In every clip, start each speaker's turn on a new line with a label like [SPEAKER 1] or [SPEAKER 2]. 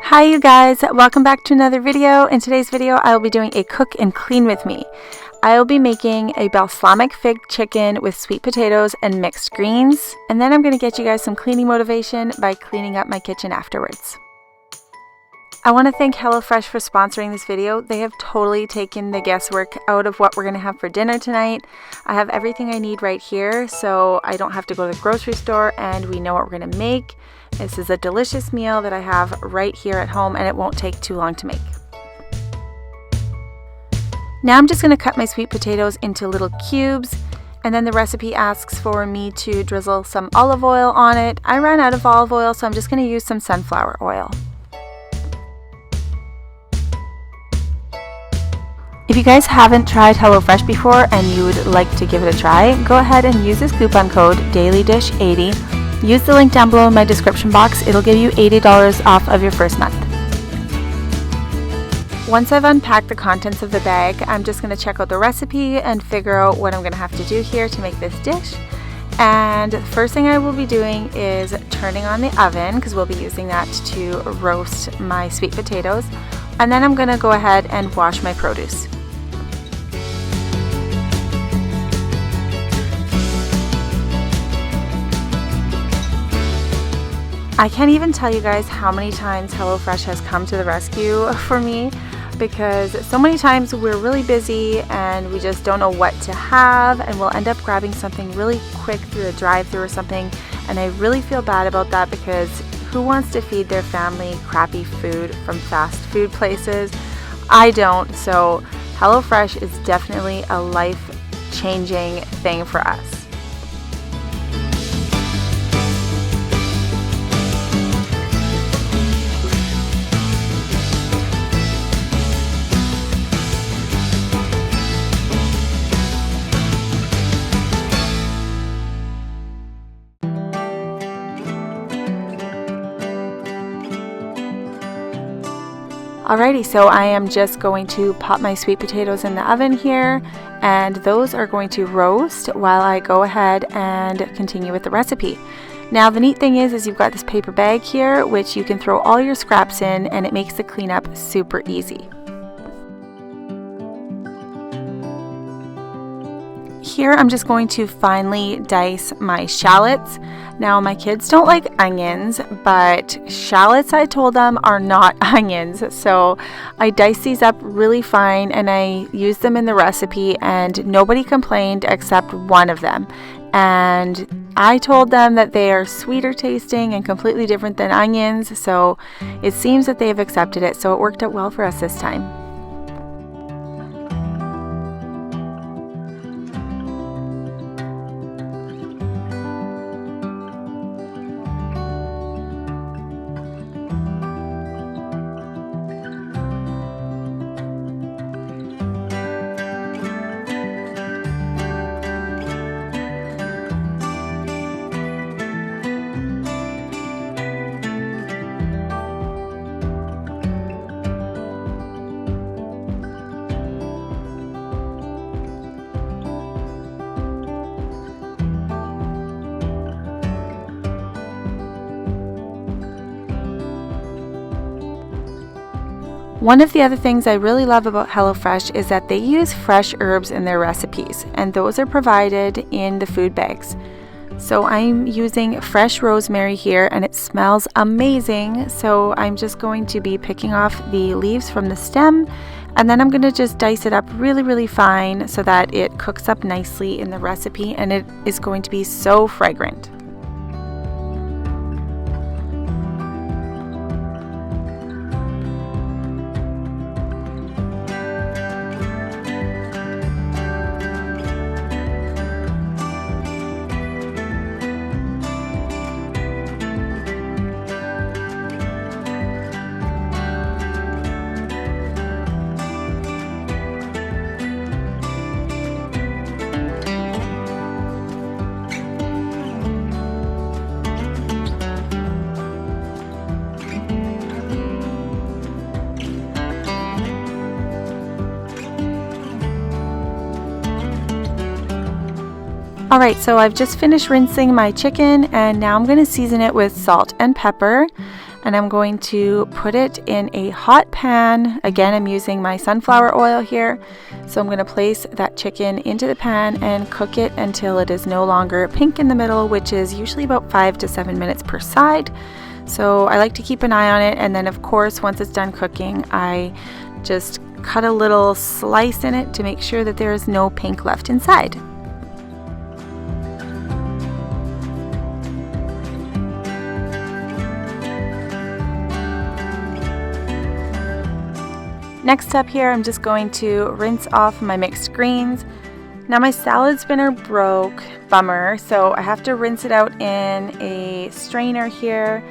[SPEAKER 1] Hi you guys, welcome back to another video. In today's video I will be doing a cook and clean with me. I will be making a balsamic fig chicken with sweet potatoes and mixed greens, and then I'm going to get you guys some cleaning motivation by cleaning up my kitchen afterwards. I want to thank HelloFresh for sponsoring this video. They have totally taken the guesswork out of what we're going to have for dinner tonight. I have everything I need right here, so I don't have to go to the grocery store, and we know what we're going to make. This is a delicious meal that I have right here at home, and it won't take too long to make. Now I'm just going to cut my sweet potatoes into little cubes, and then the recipe asks for me to drizzle some olive oil on it. I ran out of olive oil, so I'm just going to use some sunflower oil. If you guys haven't tried HelloFresh before and you would like to give it a try, go ahead and use this coupon code DailyDish80. Use the link down below in my description box. It'll give you $80 off of your first month. Once I've unpacked the contents of the bag, I'm just going to check out the recipe and figure out what I'm going to have to do here to make this dish. And the first thing I will be doing is turning on the oven, because we'll be using that to roast my sweet potatoes. And then I'm going to go ahead and wash my produce. I can't even tell you guys how many times HelloFresh has come to the rescue for me, because so many times we're really busy and we just don't know what to have, and we'll end up grabbing something really quick through a drive-thru or something, and I really feel bad about that, because who wants to feed their family crappy food from fast food places? I don't, so HelloFresh is definitely a life-changing thing for us. Alrighty, so I am just going to pop my sweet potatoes in the oven here, and those are going to roast while I go ahead and continue with the recipe. Now the neat thing is you've got this paper bag here which you can throw all your scraps in, and it makes the cleanup super easy. Here I'm just going to finely dice my shallots. Now my kids don't like onions, but shallots, I told them, are not onions. So I diced these up really fine and I used them in the recipe, and nobody complained except one of them. And I told them that they are sweeter tasting and completely different than onions, so it seems that they have accepted it, so it worked out well for us this time. One of the other things I really love about HelloFresh is that they use fresh herbs in their recipes, and those are provided in the food bags. So I'm using fresh rosemary here, and it smells amazing. So I'm just going to be picking off the leaves from the stem, and then I'm going to just dice it up really fine so that it cooks up nicely in the recipe, and it is going to be so fragrant. Alright, so I've just finished rinsing my chicken, and now I'm going to season it with salt and pepper. and I'm going to put it in a hot pan. Again, I'm using my sunflower oil here. So I'm going to place that chicken into the pan and cook it until it is no longer pink in the middle, which is usually about 5 to 7 minutes per side. So I like to keep an eye on it, and then of course once it's done cooking, I just cut a little slice in it to make sure that there is no pink left inside. Next up here, I'm just going to rinse off my mixed greens. Now my salad spinner broke, bummer, so I have to rinse it out in a strainer here,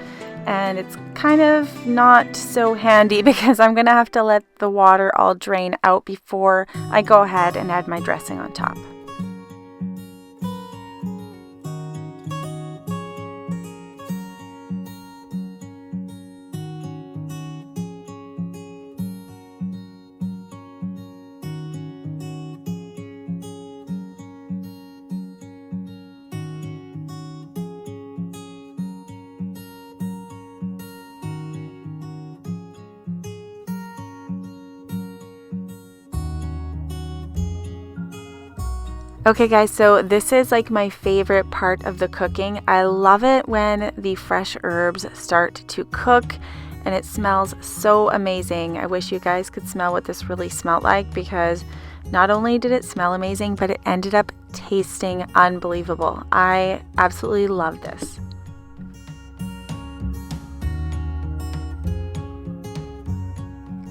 [SPEAKER 1] and it's kind of not so handy because I'm gonna have to let the water all drain out before I go ahead and add my dressing on top. Okay guys, so this is like my favorite part of the cooking. I love it when the fresh herbs start to cook and it smells so amazing. I wish you guys could smell what this really smelled like, because not only did it smell amazing, but it ended up tasting unbelievable. I absolutely love this.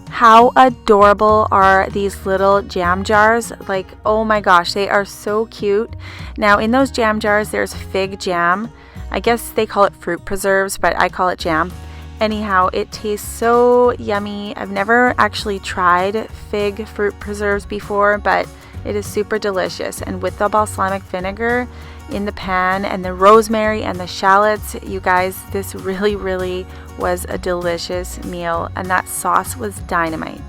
[SPEAKER 1] How adorable are these little jam jars? Like, oh my gosh, they are so cute. Now in those jam jars, there's fig jam. I guess they call it fruit preserves, but I call it jam. Anyhow, it tastes so yummy. I've never actually tried fig fruit preserves before, but it is super delicious. And with the balsamic vinegar in the pan and the rosemary and the shallots, you guys, this really was a delicious meal, and that sauce was dynamite.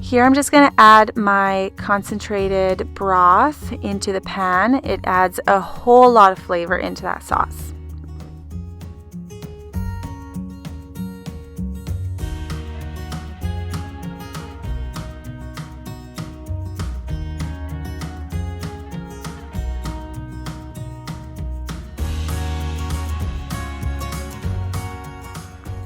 [SPEAKER 1] Here I'm just going to add my concentrated broth into the pan. It adds a whole lot of flavor into that sauce.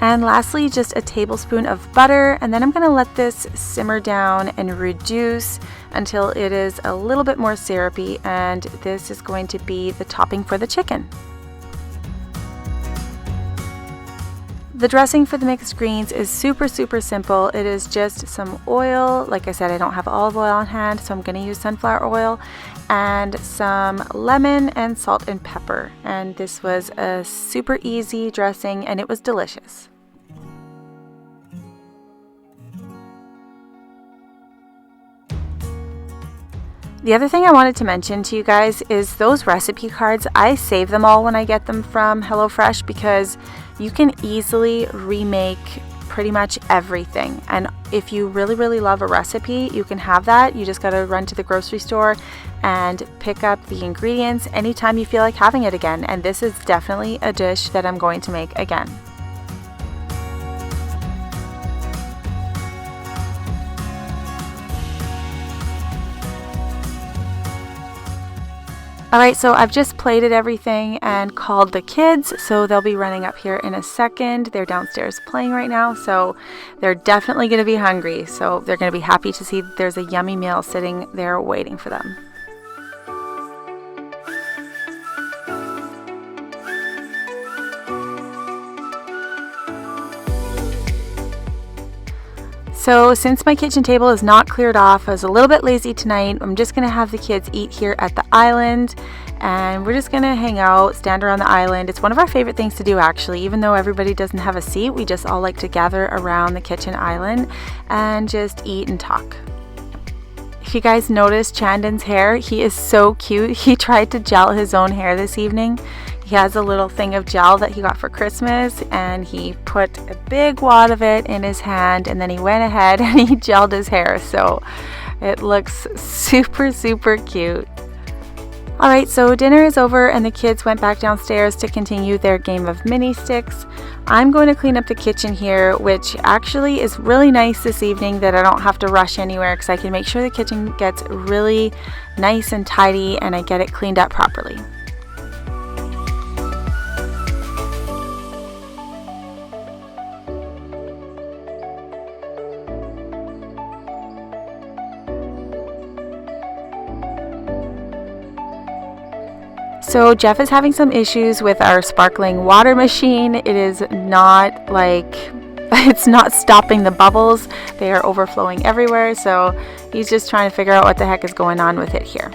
[SPEAKER 1] And lastly, just a tablespoon of butter, and then I'm going to let this simmer down and reduce until it is a little bit more syrupy, and this is going to be the topping for the chicken. The dressing for the mixed greens is super simple. It is just some oil. Like I said, I don't have olive oil on hand, so I'm going to use sunflower oil, and some lemon and salt and pepper. And this was a super easy dressing, and it was delicious. The other thing I wanted to mention to you guys is those recipe cards. I save them all when I get them from HelloFresh, because you can easily remake pretty much everything. And if you really love a recipe, you can have that. You just got to run to the grocery store and pick up the ingredients anytime you feel like having it again. And this is definitely a dish that I'm going to make again. Alright, so I've just plated everything and called the kids, so they'll be running up here in a second. They're downstairs playing right now, so they're definitely going to be hungry. So they're going to be happy to see that there's a yummy meal sitting there waiting for them. So since my kitchen table is not cleared off, I was a little bit lazy tonight. I'm just going to have the kids eat here at the island, and we're just going to hang out, stand around the island. It's one of our favorite things to do, actually. Even though everybody doesn't have a seat, we just all like to gather around the kitchen island and just eat and talk. If you guys noticed Chandon's hair, he is so cute. He tried to gel his own hair this evening. He He has a little thing of gel that he got for Christmas, and he put a big wad of it in his hand, and then he went ahead and he gelled his hair. So it looks super, super cute. Alright, so dinner is over and the kids went back downstairs to continue their game of mini sticks. I'm going to clean up the kitchen here, which actually is really nice this evening that I don't have to rush anywhere, because I can make sure the kitchen gets really nice and tidy and I get it cleaned up properly. So Jeff is having some issues with our sparkling water machine. It is not it's not stopping the bubbles. They are overflowing everywhere. So he's just trying to figure out what the heck is going on with it here.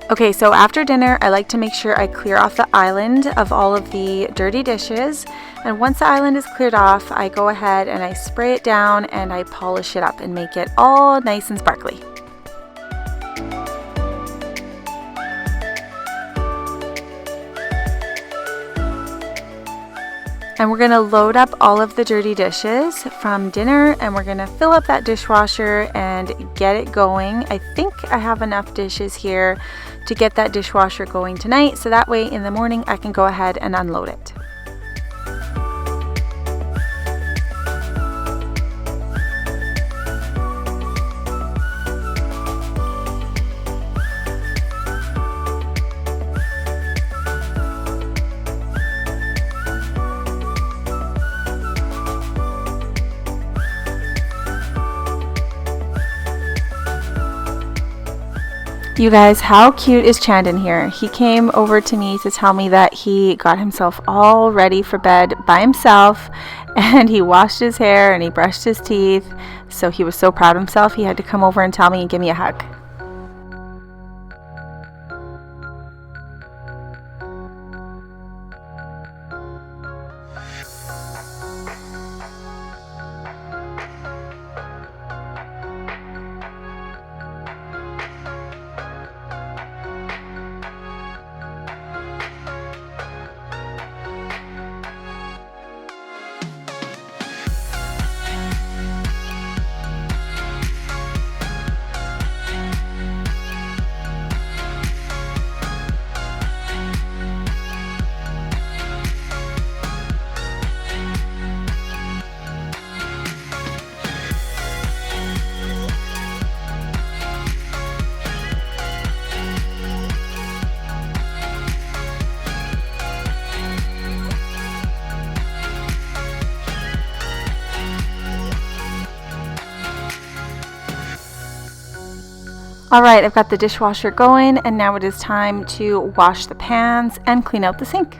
[SPEAKER 1] Okay, so after dinner, I like to make sure I clear off the island of all of the dirty dishes. And once the island is cleared off, I go ahead and I spray it down and I polish it up and make it all nice and sparkly. And we're going to load up all of the dirty dishes from dinner, and we're going to fill up that dishwasher and get it going. I think I have enough dishes here to get that dishwasher going tonight, so that way in the morning I can go ahead and unload it. You guys, how cute is Chandon here? He came over to me to tell me that he got himself all ready for bed by himself, and he washed his hair and he brushed his teeth. So he was so proud of himself, he had to come over and tell me and give me a hug. Alright, I've got the dishwasher going, and now it is time to wash the pans and clean out the sink.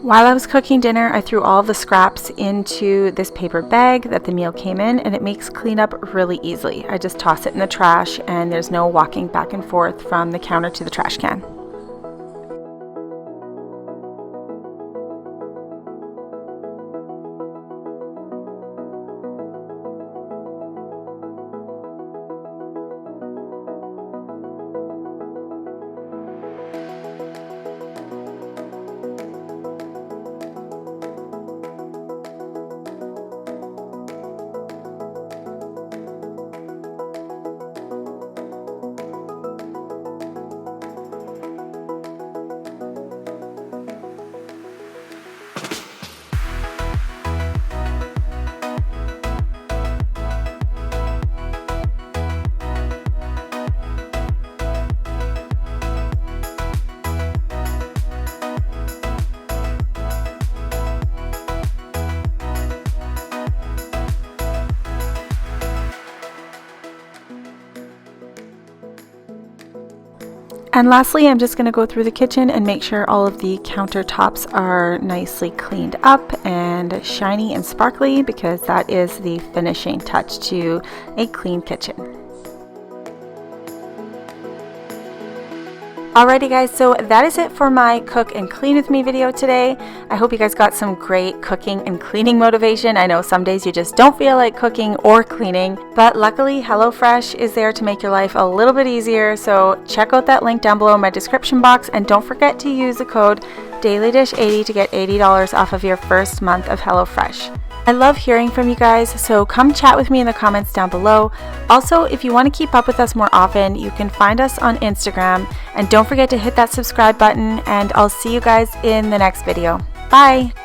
[SPEAKER 1] While I was cooking dinner, I threw all of the scraps into this paper bag that the meal came in, and it makes cleanup really easily. I just toss it in the trash and there's no walking back and forth from the counter to the trash can. And lastly, I'm just going to go through the kitchen and make sure all of the countertops are nicely cleaned up and shiny and sparkly, because that is the finishing touch to a clean kitchen. Alrighty guys, so that is it for my cook and clean with me video today. I hope you guys got some great cooking and cleaning motivation. I know some days you just don't feel like cooking or cleaning, but luckily HelloFresh is there to make your life a little bit easier. So check out that link down below in my description box, and don't forget to use the code DailyDish80 to get $80 off of your first month of HelloFresh. I love hearing from you guys, so come chat with me in the comments down below. Also, if you want to keep up with us more often, you can find us on Instagram, and don't forget to hit that subscribe button, and I'll see you guys in the next video. Bye!